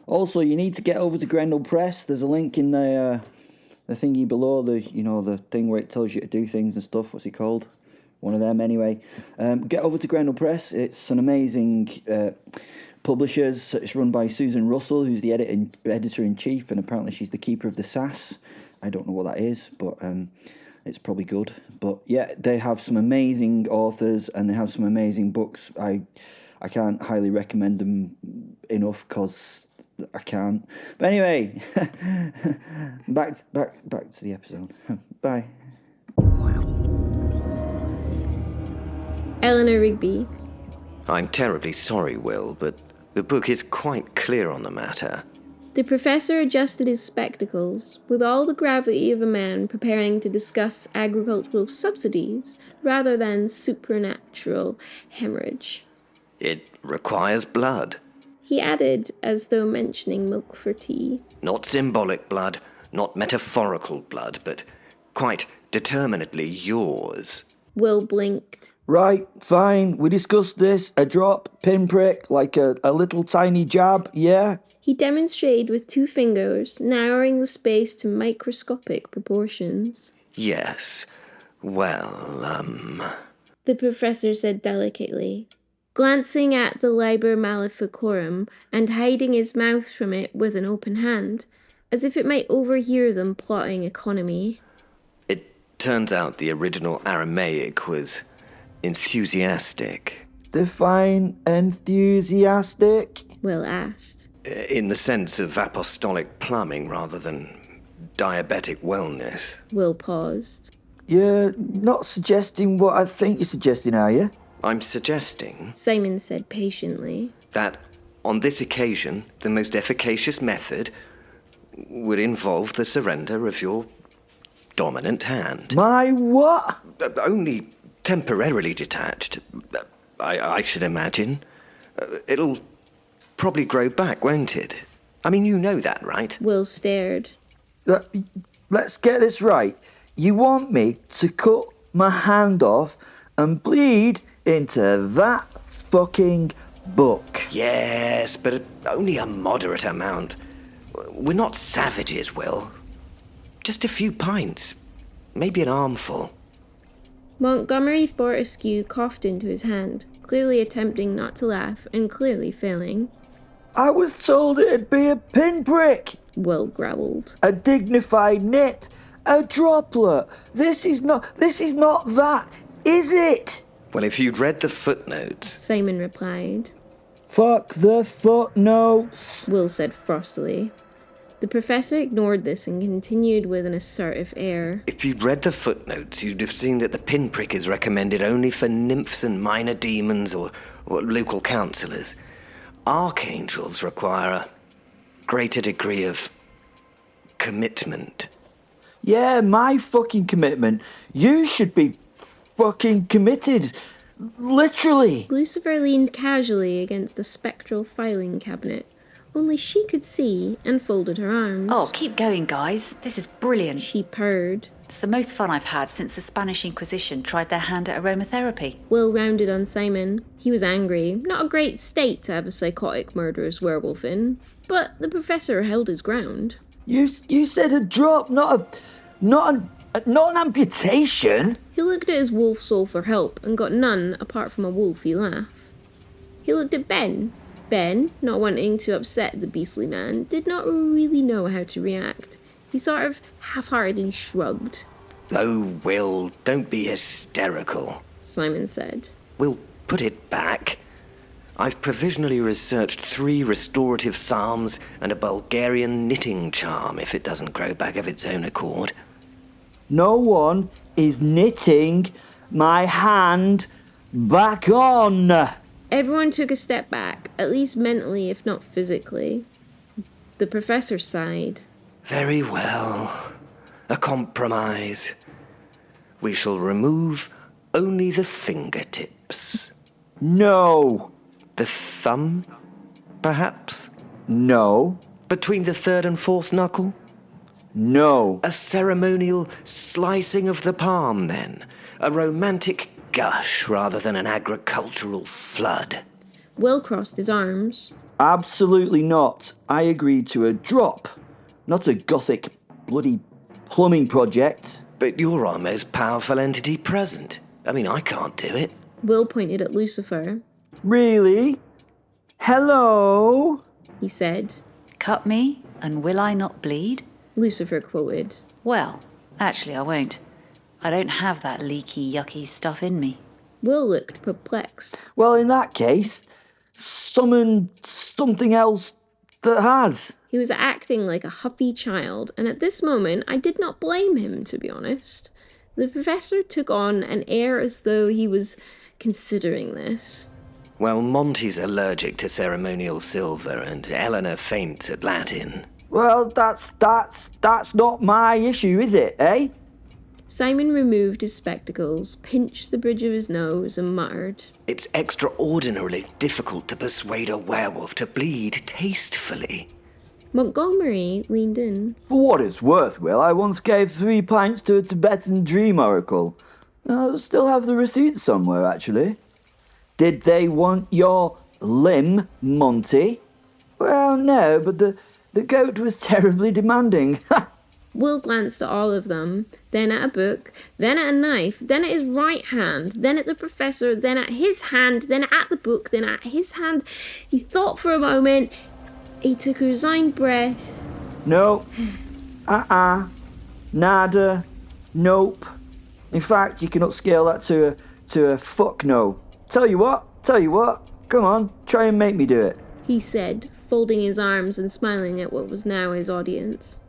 Also, you need to get over to Grendel Press. There's a link in the thingy below, the thing where it tells you to do things and stuff. What's it called? One of them, anyway. Get over to Grendel Press. It's an amazing publishers. It's run by Susan Russell, who's the editor-in-chief, and apparently she's the keeper of the SAS. I don't know what that is, but it's probably good. But yeah, they have some amazing authors, and they have some amazing books. I can't highly recommend them enough, because I can't. But anyway, back to the episode. Bye. Eleanor Rigby. I'm terribly sorry, Will, but the book is quite clear on the matter. The professor adjusted his spectacles, with all the gravity of a man preparing to discuss agricultural subsidies rather than supernatural hemorrhage. It requires blood. He added, as though mentioning milk for tea. Not symbolic blood, not metaphorical blood, but quite determinedly yours. Will blinked. Right, fine, we discussed this. A drop, pinprick, like a little tiny jab, yeah? He demonstrated with 2 fingers, narrowing the space to microscopic proportions. Yes. Well, the professor said delicately, glancing at the Liber Maleficorum and hiding his mouth from it with an open hand, as if it might overhear them plotting economy. It turns out the original Aramaic was enthusiastic. Define enthusiastic? Will asked. In the sense of apostolic plumbing rather than diabetic wellness. Will paused. You're not suggesting what I think you're suggesting, are you? I'm suggesting, Simon said patiently, that on this occasion, the most efficacious method would involve the surrender of your dominant hand. My what? Only temporarily detached, I should imagine. It'll probably grow back, won't it? I mean, you know that, right? Will stared. Let's get this right. You want me to cut my hand off and bleed into that fucking book? Yes, but only a moderate amount. We're not savages, Will. Just a few pints. Maybe an armful. Montgomery Fortescue coughed into his hand, clearly attempting not to laugh and clearly failing. I was told it'd be a pinprick. Will growled. A dignified nip. A droplet. This is not that, is it? Well, if you'd read the footnotes... Simon replied. Fuck the footnotes. Will said frostily. The professor ignored this and continued with an assertive air. If you'd read the footnotes, you'd have seen that the pinprick is recommended only for nymphs and minor demons or local councillors. Archangels require a greater degree of commitment. Yeah, my fucking commitment. You should be fucking committed. Literally. Lucifer leaned casually against the spectral filing cabinet. Only she could see and folded her arms. Oh, keep going, guys. This is brilliant. She purred. It's the most fun I've had since the Spanish Inquisition tried their hand at aromatherapy. Will rounded on Simon. He was angry. Not a great state to have a psychotic murderous werewolf in, but the professor held his ground. You said a drop, not an amputation. He looked at his wolf soul for help and got none apart from a wolfy laugh. He looked at Ben. Ben, not wanting to upset the beastly man, did not really know how to react. He sort of half-heartedly shrugged. Oh, Will, don't be hysterical, Simon said. We'll put it back. I've provisionally researched 3 restorative psalms and a Bulgarian knitting charm if it doesn't grow back of its own accord. No one is knitting my hand back on. Everyone took a step back, at least mentally if not physically. The professor sighed. Very well. A compromise. We shall remove only the fingertips. No. The thumb, perhaps? No. Between the 3rd and 4th knuckle? No. A ceremonial slicing of the palm, then. A romantic gush rather than an agricultural flood. Will crossed his arms. Absolutely not. I agreed to a drop, not a gothic bloody plumbing project. But you're our most powerful entity present. I mean, I can't do it. Will pointed at Lucifer. Really? Hello? He said. Cut me, and will I not bleed? Lucifer quoted. Well, actually I won't. I don't have that leaky, yucky stuff in me. Will looked perplexed. Well, in that case, summon something else that has. He was acting like a huffy child, and at this moment I did not blame him, to be honest. The professor took on an air as though he was considering this. Well, Monty's allergic to ceremonial silver, and Eleanor faints at Latin. Well, that's not my issue, is it, eh? Simon removed his spectacles, pinched the bridge of his nose, and muttered. It's extraordinarily difficult to persuade a werewolf to bleed tastefully. Montgomery leaned in. For what it's worth, Will, I once gave 3 pints to a Tibetan dream oracle. I still have the receipt somewhere, actually. Did they want your limb, Monty? Well, no, but the goat was terribly demanding. Will glanced at all of them, then at a book, then at a knife, then at his right hand, then at the professor, then at his hand, then at the book, then at his hand. He thought for a moment. He took a resigned breath. No. Nada. Nope. In fact, you can upscale that to a fuck no. Tell you what. Come on, try and make me do it. He said, folding his arms and smiling at what was now his audience.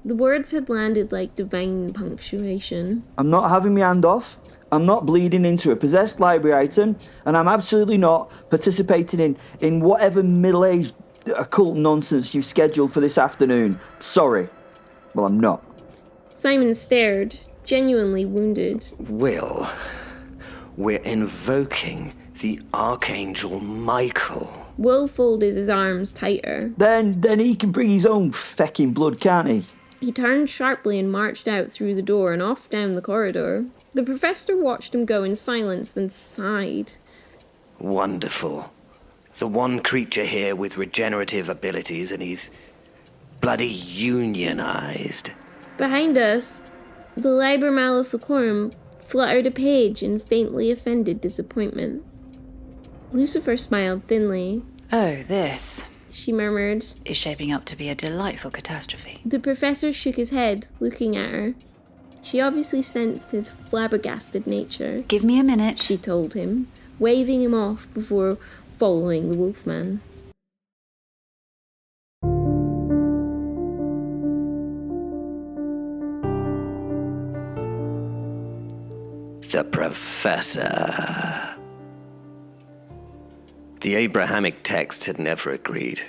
The words had landed like divine punctuation. I'm not having my hand off. I'm not bleeding into a possessed library item, and I'm absolutely not participating in whatever middle-aged occult nonsense you've scheduled for this afternoon. Sorry. Well, I'm not. Simon stared, genuinely wounded. Will, we're invoking the Archangel Michael. Will folded his arms tighter. Then he can bring his own fecking blood, can't he? He turned sharply and marched out through the door and off down the corridor. The professor watched him go in silence, then sighed. Wonderful. The one creature here with regenerative abilities, and he's bloody unionized. Behind us, the Liber Maleficorum fluttered a page in faintly offended disappointment. Lucifer smiled thinly. Oh, this She murmured. is shaping up to be a delightful catastrophe. The professor shook his head, looking at her. She obviously sensed his flabbergasted nature. Give me a minute. She told him, waving him off before following the wolfman. The Professor. The Abrahamic texts had never agreed.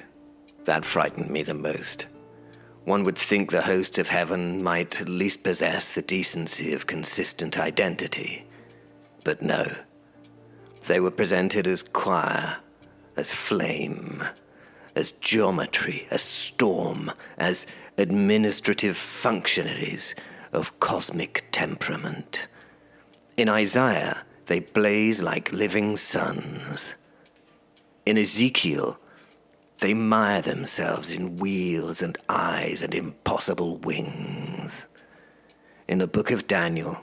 That frightened me the most. One would think the hosts of heaven might at least possess the decency of consistent identity. But no. They were presented as choir, as flame, as geometry, as storm, as administrative functionaries of cosmic temperament. In Isaiah, they blaze like living suns. In Ezekiel, they mire themselves in wheels and eyes and impossible wings. In the book of Daniel,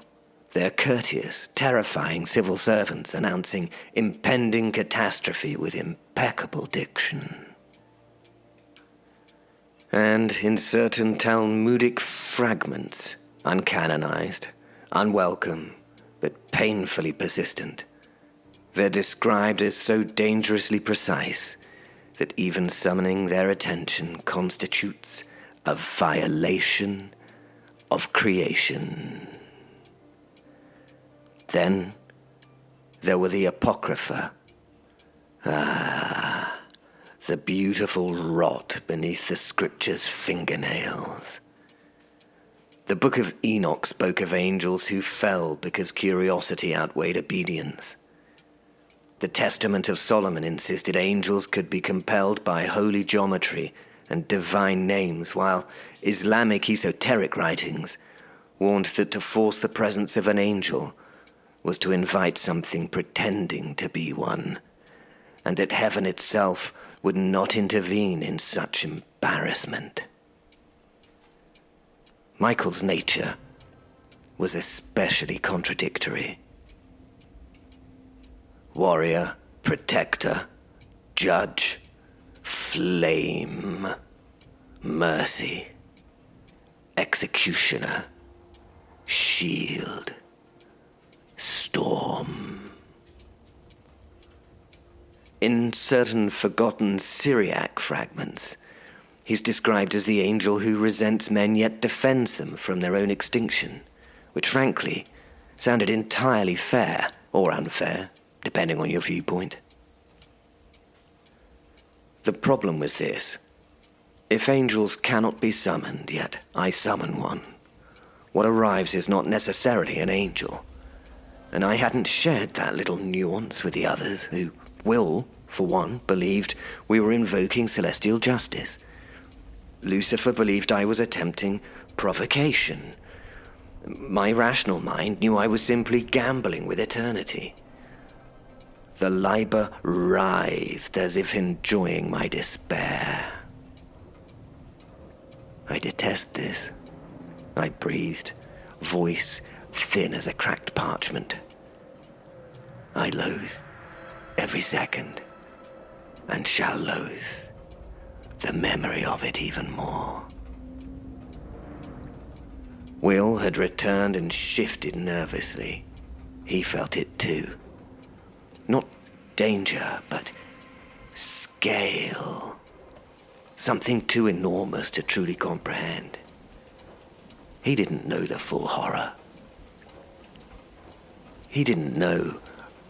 they are courteous, terrifying civil servants announcing impending catastrophe with impeccable diction. And in certain Talmudic fragments, uncanonized, unwelcome, but painfully persistent, they're described as so dangerously precise that even summoning their attention constitutes a violation of creation. Then there were the Apocrypha. The beautiful rot beneath the scripture's fingernails. The Book of Enoch spoke of angels who fell because curiosity outweighed obedience. The Testament of Solomon insisted angels could be compelled by holy geometry and divine names, while Islamic esoteric writings warned that to force the presence of an angel was to invite something pretending to be one, and that heaven itself would not intervene in such embarrassment. Michael's nature was especially contradictory. Warrior, protector, judge, flame, mercy, executioner, shield, storm. In certain forgotten Syriac fragments, he's described as the angel who resents men yet defends them from their own extinction, which frankly sounded entirely fair or unfair, depending on your viewpoint. The problem was this. If angels cannot be summoned, yet I summon one, what arrives is not necessarily an angel. And I hadn't shared that little nuance with the others, who, Will, for one, believed we were invoking celestial justice. Lucifer believed I was attempting provocation. My rational mind knew I was simply gambling with eternity. The Liber writhed as if enjoying my despair. I detest this, I breathed, voice thin as a cracked parchment. I loathe every second, and shall loathe the memory of it even more. Will had returned and shifted nervously. He felt it too. Not danger, but scale. Something too enormous to truly comprehend. He didn't know the full horror. He didn't know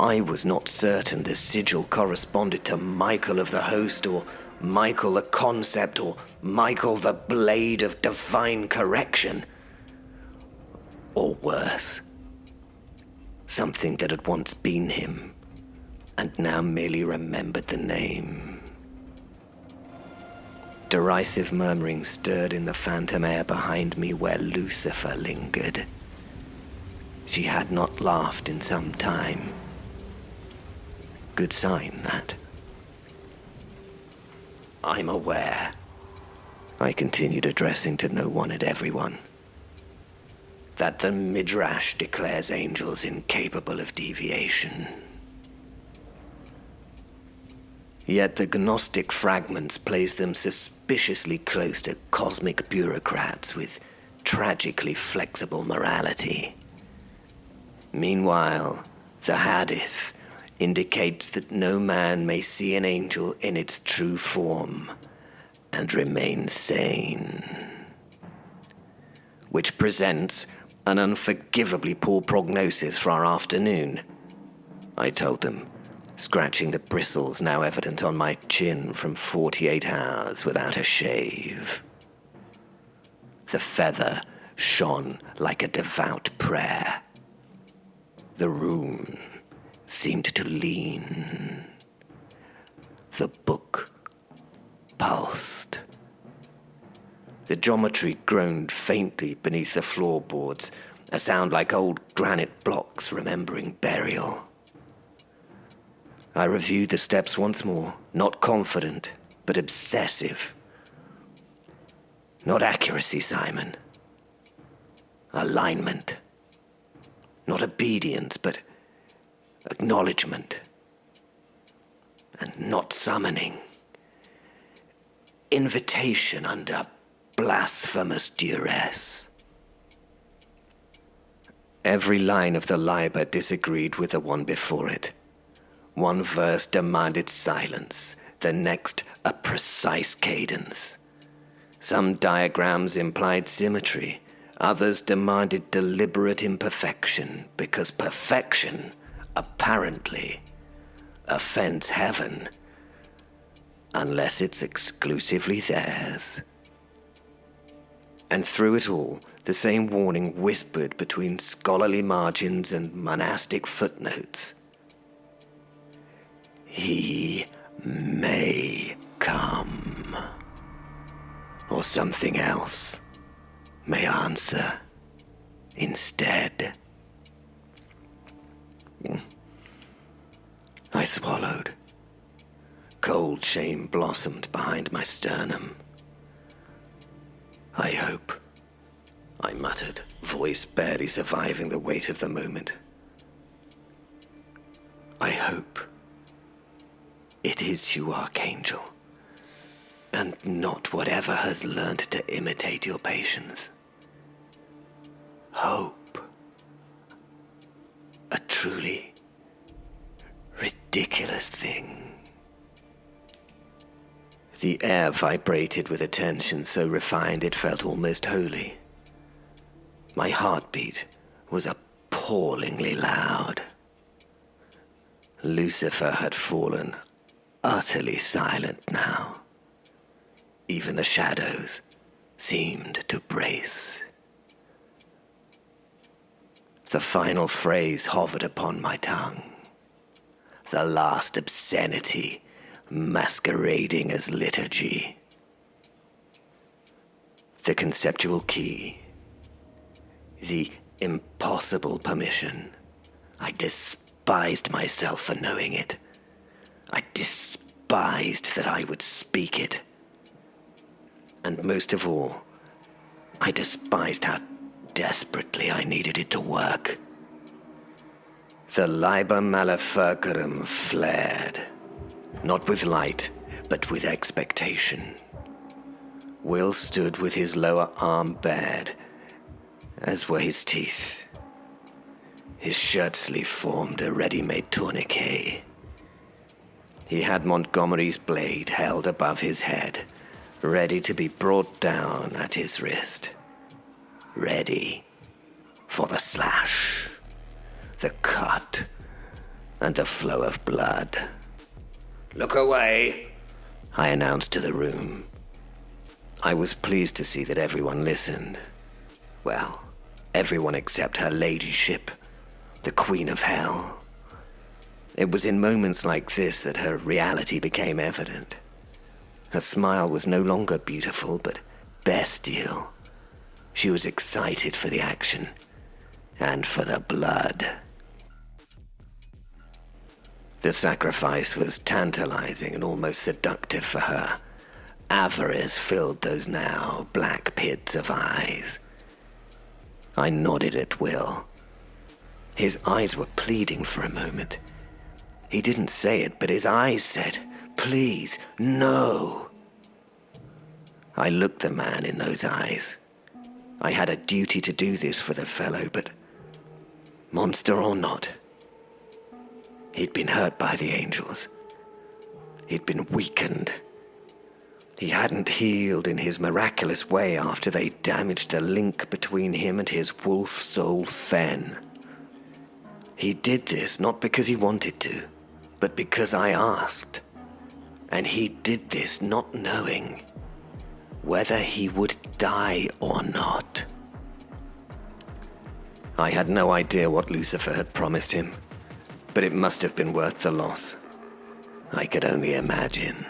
I was not certain the sigil corresponded to Michael of the Host, or Michael the Concept, or Michael the Blade of Divine Correction. Or worse, something that had once been him, and now merely remembered the name. Derisive murmuring stirred in the phantom air behind me where Lucifer lingered. She had not laughed in some time. Good sign, that. I'm aware, I continued, addressing to no one and everyone, that the Midrash declares angels incapable of deviation. Yet the Gnostic fragments place them suspiciously close to cosmic bureaucrats with tragically flexible morality. Meanwhile, the Hadith indicates that no man may see an angel in its true form and remain sane, which presents an unforgivably poor prognosis for our afternoon, I told them, scratching the bristles now evident on my chin from 48 hours without a shave. The feather shone like a devout prayer. The room seemed to lean. The book pulsed. The geometry groaned faintly beneath the floorboards, a sound like old granite blocks remembering burial. I reviewed the steps once more, not confident, but obsessive. Not accuracy, Simon. Alignment. Not obedience, but acknowledgement. And not summoning. Invitation under blasphemous duress. Every line of the Liber disagreed with the one before it. One verse demanded silence, the next a precise cadence. Some diagrams implied symmetry, others demanded deliberate imperfection, because perfection, apparently, offends heaven, unless it's exclusively theirs. And through it all, the same warning whispered between scholarly margins and monastic footnotes. He may come, or something else may answer instead. I swallowed, cold shame blossomed behind my sternum. "I hope," I muttered, voice barely surviving the weight of the moment. "I hope it is you, Archangel, and not whatever has learned to imitate your patience. Hope. A truly ridiculous thing." The air vibrated with attention so refined it felt almost holy. My heartbeat was appallingly loud. Lucifer had fallen utterly silent now. Even the shadows seemed to brace. The final phrase hovered upon my tongue. The last obscenity masquerading as liturgy. The conceptual key. The impossible permission. I despised myself for knowing it. I despised that I would speak it. And most of all, I despised how desperately I needed it to work. The Liber Maleficarum flared, not with light, but with expectation. Will stood with his lower arm bared, as were his teeth. His shirt sleeve formed a ready-made tourniquet. He had Montgomery's blade held above his head, ready to be brought down at his wrist. Ready for the slash, the cut, and the flow of blood. "Look away," I announced to the room. I was pleased to see that everyone listened. Well, everyone except her ladyship, the Queen of Hell. It was in moments like this that her reality became evident. Her smile was no longer beautiful, but bestial. She was excited for the action, and for the blood. The sacrifice was tantalizing and almost seductive for her. Avarice filled those now black pits of eyes. I nodded at Will. His eyes were pleading for a moment. He didn't say it, but his eyes said, "Please, no." I looked the man in those eyes. I had a duty to do this for the fellow, but monster or not, he'd been hurt by the angels. He'd been weakened. He hadn't healed in his miraculous way after they damaged the link between him and his wolf soul Fen. He did this not because he wanted to, but because I asked. And he did this not knowing whether he would die or not. I had no idea what Lucifer had promised him, but it must have been worth the loss. I could only imagine.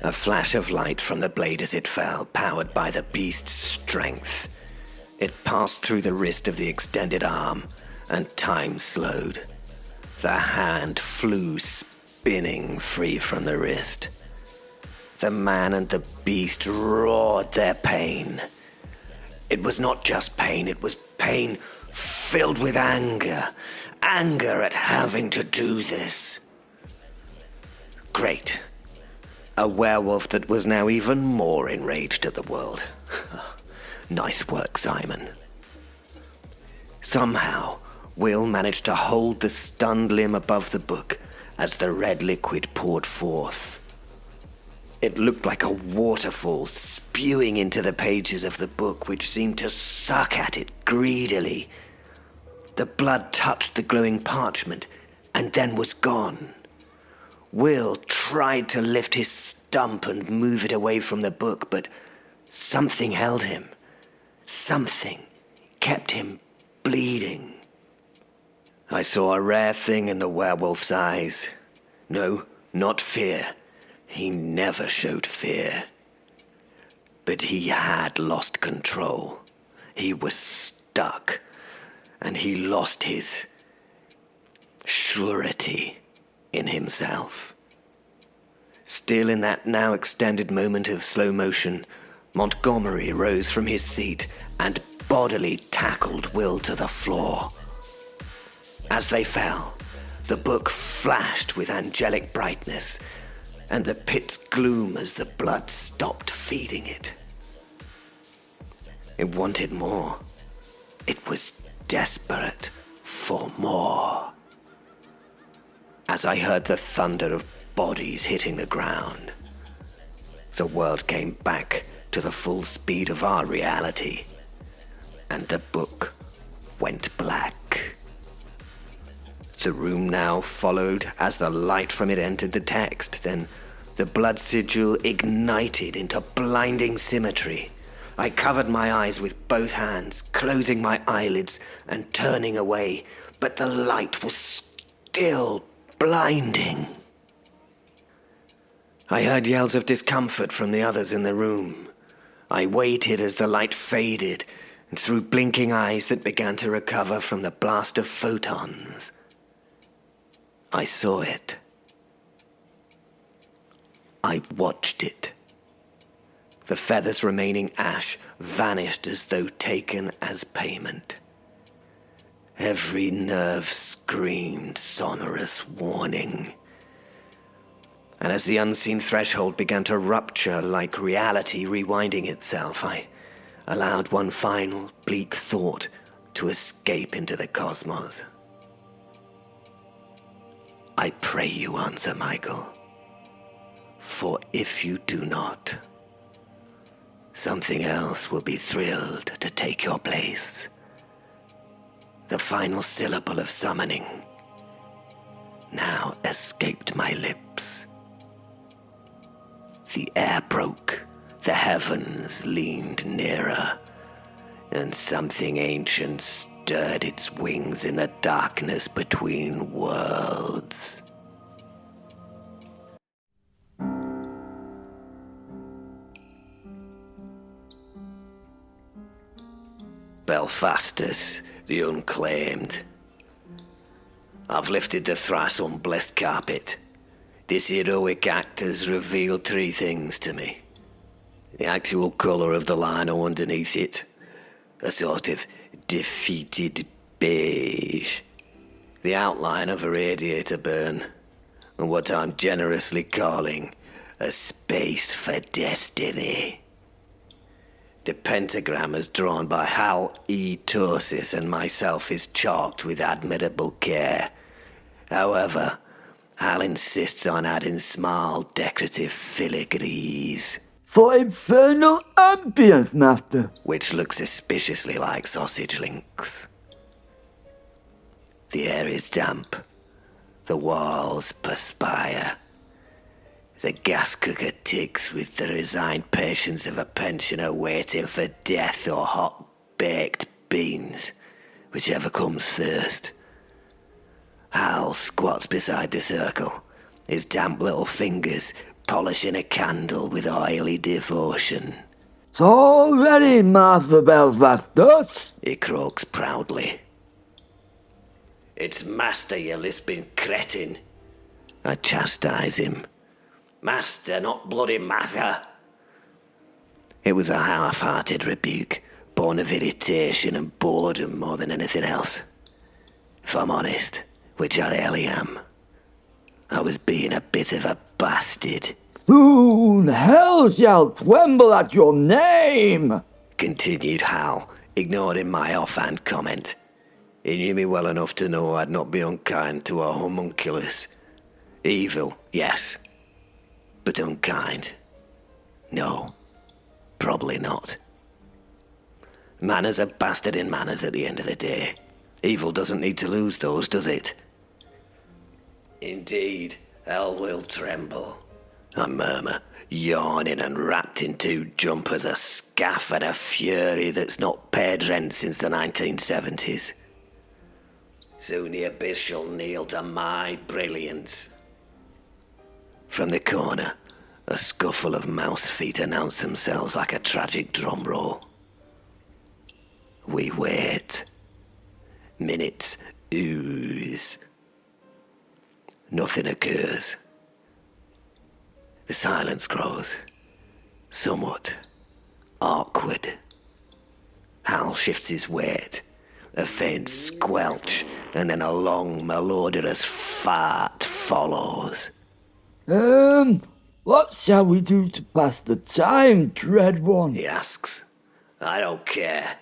A flash of light from the blade as it fell, powered by the beast's strength. It passed through the wrist of the extended arm, and time slowed. The hand flew spinning free from the wrist. The man and the beast roared their pain. It was not just pain, it was pain filled with anger. Anger at having to do this. Great. A werewolf that was now even more enraged at the world. Nice work, Simon. Somehow, Will managed to hold the stunned limb above the book as the red liquid poured forth. It looked like a waterfall spewing into the pages of the book, which seemed to suck at it greedily. The blood touched the glowing parchment and then was gone. Will tried to lift his stump and move it away from the book, but something held him. Something kept him bleeding. I saw a rare thing in the werewolf's eyes. No, not fear. He never showed fear. But he had lost control. He was stuck, and he lost his surety in himself. Still in that now extended moment of slow motion, Montgomery rose from his seat and bodily tackled Will to the floor. As they fell, the book flashed with angelic brightness, and the pit's gloom as the blood stopped feeding it. It wanted more. It was desperate for more. As I heard the thunder of bodies hitting the ground, the world came back to the full speed of our reality, and the book went black. The room now followed as the light from it entered the text. Then the blood sigil ignited into blinding symmetry. I covered my eyes with both hands, closing my eyelids and turning away, but the light was still blinding. I heard yells of discomfort from the others in the room. I waited as the light faded, and through blinking eyes that began to recover from the blast of photons, I saw it. I watched it. The feathers remaining ash vanished as though taken as payment. Every nerve screamed sonorous warning. And as the unseen threshold began to rupture like reality rewinding itself, I allowed one final bleak thought to escape into the cosmos. I pray you answer, Michael. For if you do not, something else will be thrilled to take your place. The final syllable of summoning now escaped my lips. The air broke, the heavens leaned nearer, and something ancient stirred its wings in the darkness between worlds. Belphastus, the Unclaimed. I've lifted the thrice unblessed carpet. This heroic act has revealed three things to me. The actual colour of the lino underneath it, a sort of defeated beige. The outline of a radiator burn, and what I'm generously calling a space for destiny. The pentagram as drawn by Hal E. Torsis and myself is chalked with admirable care. However, Hal insists on adding small decorative filigrees. For infernal ambience, Master. Which look suspiciously like sausage links. The air is damp. The walls perspire. The gas cooker ticks with the resigned patience of a pensioner waiting for death or hot-baked beans, whichever comes first. Hal squats beside the circle, his damp little fingers polishing a candle with oily devotion. It's all ready, Master Belphastus. He croaks proudly. It's master, you lisping cretin. I chastise him. Master, not bloody matter. It was a half-hearted rebuke, born of irritation and boredom more than anything else. If I'm honest, which I really am, I was being a bit of a bastard. Soon hell shall tremble at your name, continued Hal, ignoring my offhand comment. He knew me well enough to know I'd not be unkind to a homunculus. Evil, yes, but unkind? No, probably not. Manners are bastard in manners at the end of the day. Evil doesn't need to lose those, does it? Indeed, hell will tremble, I murmur, yawning and wrapped in two jumpers, a scaff and a fury that's not paid rent since the 1970s. Soon the abyss shall kneel to my brilliance. From the corner, a scuffle of mouse feet announced themselves like a tragic drum roll. We wait. Minutes ooze. Nothing occurs. The silence grows somewhat awkward. Hal shifts his weight. A faint squelch, and then a long, melodious fart follows. What shall we do to pass the time, Dread One? He asks. I don't care.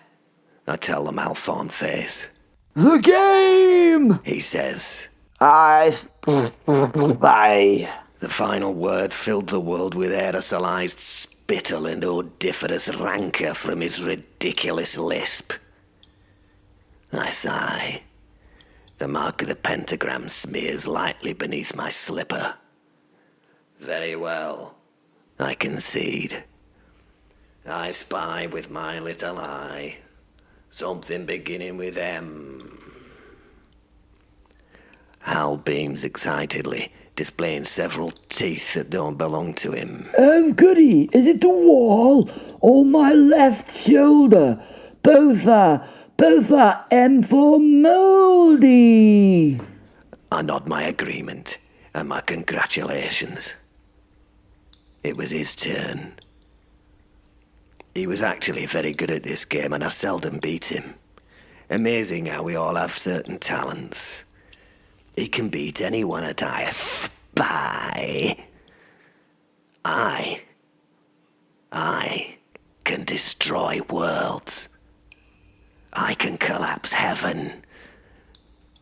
I tell the malformed face. The game! He says. Bye. The final word filled the world with aerosolized spittle and odoriferous rancor from his ridiculous lisp. I sigh. The mark of the pentagram smears lightly beneath my slipper. Very well, I concede. I spy with my little eye something beginning with M. Hal beams excitedly, displaying several teeth that don't belong to him. Oh, goody, is it the wall or my left shoulder? Both are M for mouldy. I nod my agreement and my congratulations. It was his turn. He was actually very good at this game and I seldom beat him. Amazing how we all have certain talents. He can beat anyone at I spy. I can destroy worlds. I can collapse heaven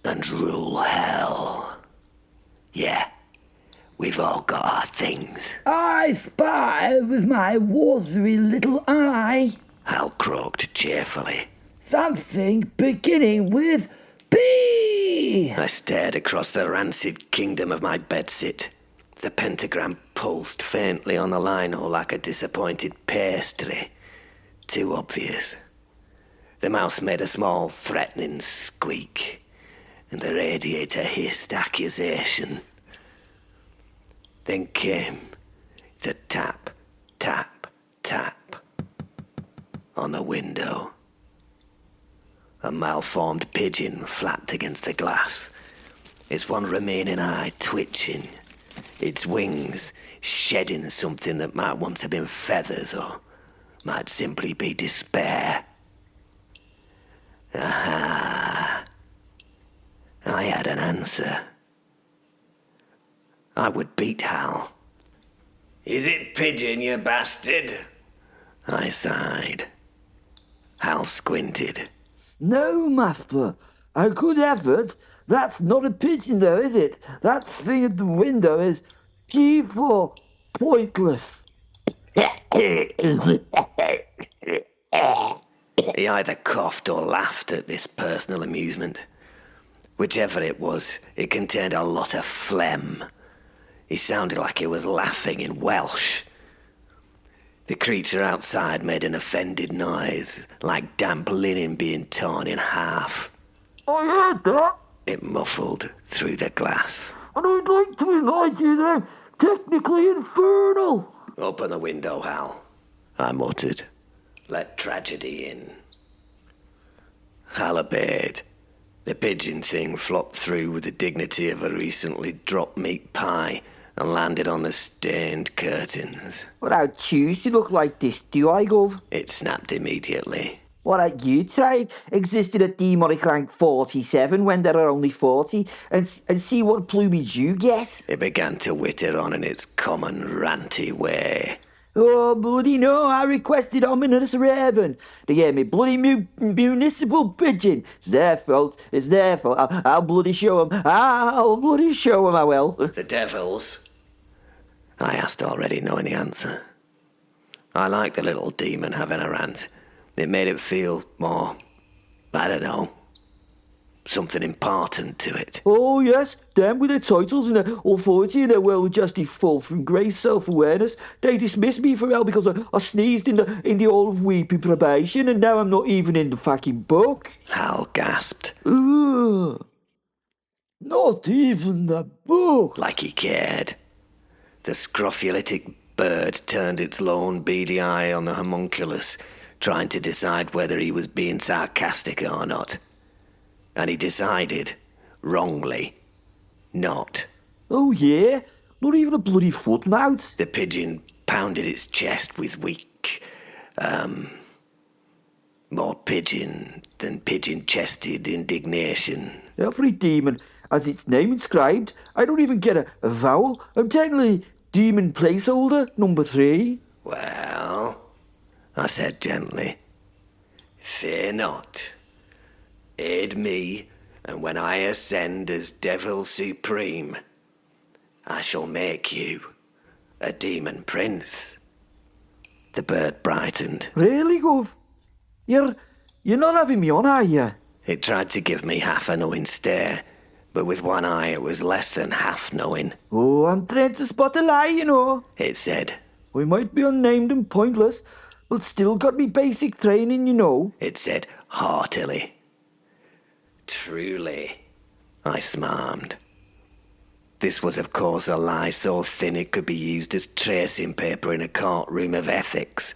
and rule hell. Yeah, we've all got our things. I spy with my watery little eye Hal croaked cheerfully. something beginning with B. I stared across the rancid kingdom of my bedsit. The pentagram pulsed faintly on the lino like a disappointed pastry. Too obvious. The mouse made a small, threatening squeak, and the radiator hissed accusation. Then came the tap, tap, tap on the window. A malformed pigeon flapped against the glass, its one remaining eye twitching, its wings shedding something that might once have been feathers or might simply be despair. Aha! I had an answer. I would beat Hal. Is it pigeon, you bastard? I sighed. Hal squinted. No, master. A good effort. That's not a pigeon, though, is it? That thing at the window is P for pointless. He either coughed or laughed at this personal amusement. Whichever it was, it contained a lot of phlegm. He sounded like he was laughing in Welsh. The creature outside made an offended noise, like damp linen being torn in half. I heard that, It muffled through the glass. and I'd like to remind you that I'm technically infernal. Open the window, Hal, I muttered. Let tragedy in. Hal obeyed. The pigeon thing flopped through with the dignity of a recently dropped meat pie and landed on the stained curtains. What how choose you look like this, do I, Gov? It snapped immediately. What had you tried existed at demonic rank 47 when there are only 40 and see what plumage you guess? It began to witter on in its common ranty way. Oh, bloody no, I requested ominous raven. They gave me bloody municipal pigeon. It's their fault, I'll bloody show 'em. I'll bloody show 'em, I will. The devils? I asked, already knowing the answer. I liked the little demon having a rant. It made it feel more, I don't know, something important to it. Oh, yes, them with their titles and their authority and their well-adjusted fall from grace self-awareness. They dismissed me from hell because I sneezed in the hall of weeping probation and now I'm not even in the fucking book. Hal gasped, Ugh. Not even the book. like he cared. The scrophulatic bird turned its lone beady eye on the homunculus, trying to decide whether he was being sarcastic or not. And he decided, wrongly, not. Oh, yeah? Not even a bloody footnote. The pigeon pounded its chest with weak, more pigeon than pigeon-chested indignation. Every demon has its name inscribed. I don't even get a vowel. I'm technically demon placeholder number 3. Well, I said gently, fear not. Aid me, and when I ascend as Devil Supreme, I shall make you a demon prince. The bird brightened. Really, Gov? You're not having me on, are you? It tried to give me half a knowing stare, but with one eye it was less than half knowing. Oh, I'm trying to spot a lie, you know. It said. We might be unnamed and pointless, but still got me basic training, you know. It said heartily. Truly, I smarmed. This was, of course, a lie so thin it could be used as tracing paper in a courtroom of ethics,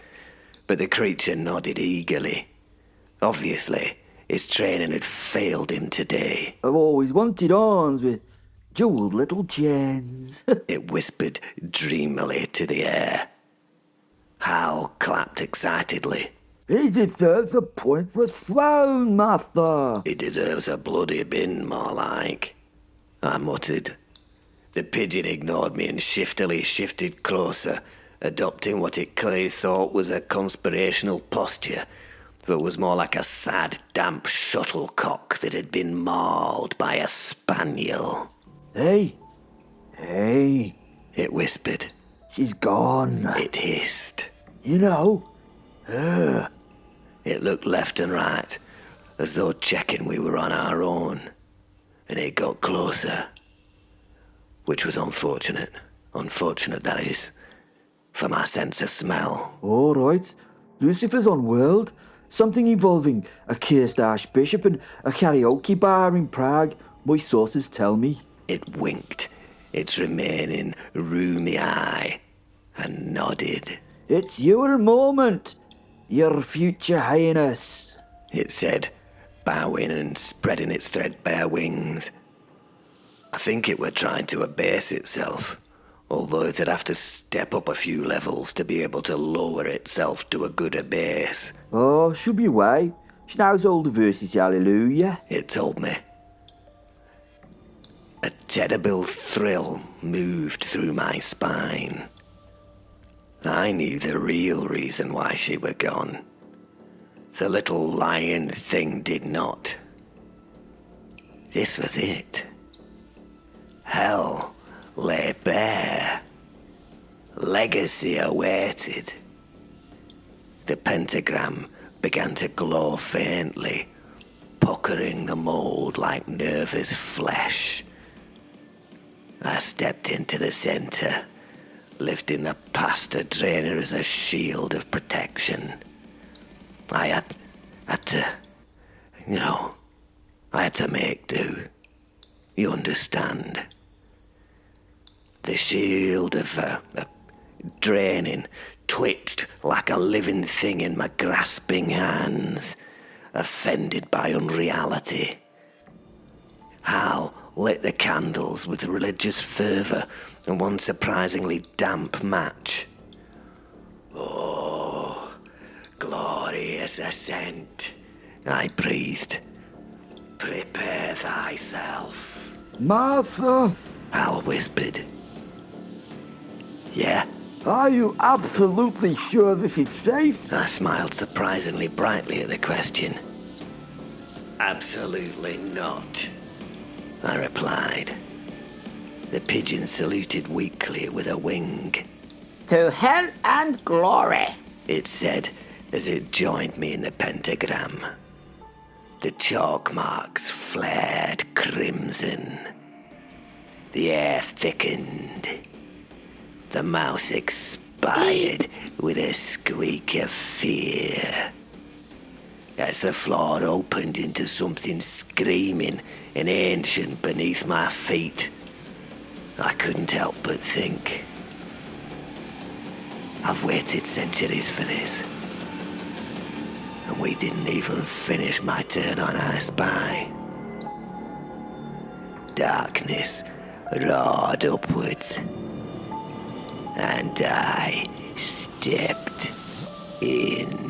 but the creature nodded eagerly. Obviously, his training had failed him today. I've always wanted arms with jewelled little chains. It whispered dreamily to the air. Hal clapped excitedly. He deserves a pointless throne, master. He deserves a bloody bin, more like, I muttered. The pigeon ignored me and shiftily shifted closer, adopting what it clearly thought was a conspirational posture, but was more like a sad, damp shuttlecock that had been mauled by a spaniel. Hey, It whispered. she's gone. It hissed. You know, her. It looked left and right, as though checking we were on our own, and it got closer. Which was unfortunate. Unfortunate, that is, for my sense of smell. All right, Lucifer's on world. Something involving a cursed archbishop and a karaoke bar in Prague, my sources tell me. It winked its remaining rheumy eye and nodded. It's your moment, your future highness. It said, bowing and spreading its threadbare wings. I think it were trying to abase itself, although it'd have to step up a few levels to be able to lower itself to a gooder base. Oh, she'll be away. She knows all the verses, hallelujah. It told me. A terrible thrill moved through my spine. I knew the real reason why she were gone. The little lying thing did not. This was it. Hell lay bare. Legacy awaited. The pentagram began to glow faintly, puckering the mould like nervous flesh. I stepped into the centre, lifting the pasta drainer as a shield of protection. I had to, I had to make do. You understand? The shield of draining twitched like a living thing in my grasping hands, offended by unreality. Hal lit the candles with religious fervour and one surprisingly damp match. Oh, glorious ascent, I breathed. Prepare thyself. Martha, Hal whispered. Yeah? are you absolutely sure this is safe? I smiled surprisingly brightly at the question. Absolutely not, I replied. The pigeon saluted weakly with a wing. To hell and glory. It said as it joined me in the pentagram. The chalk marks flared crimson. The air thickened. The mouse expired with a squeak of fear. As the floor opened into something screaming and ancient beneath my feet, I couldn't help but think. I've waited centuries for this. And we didn't even finish my turn on I Spy. Darkness roared upwards, and I stepped in.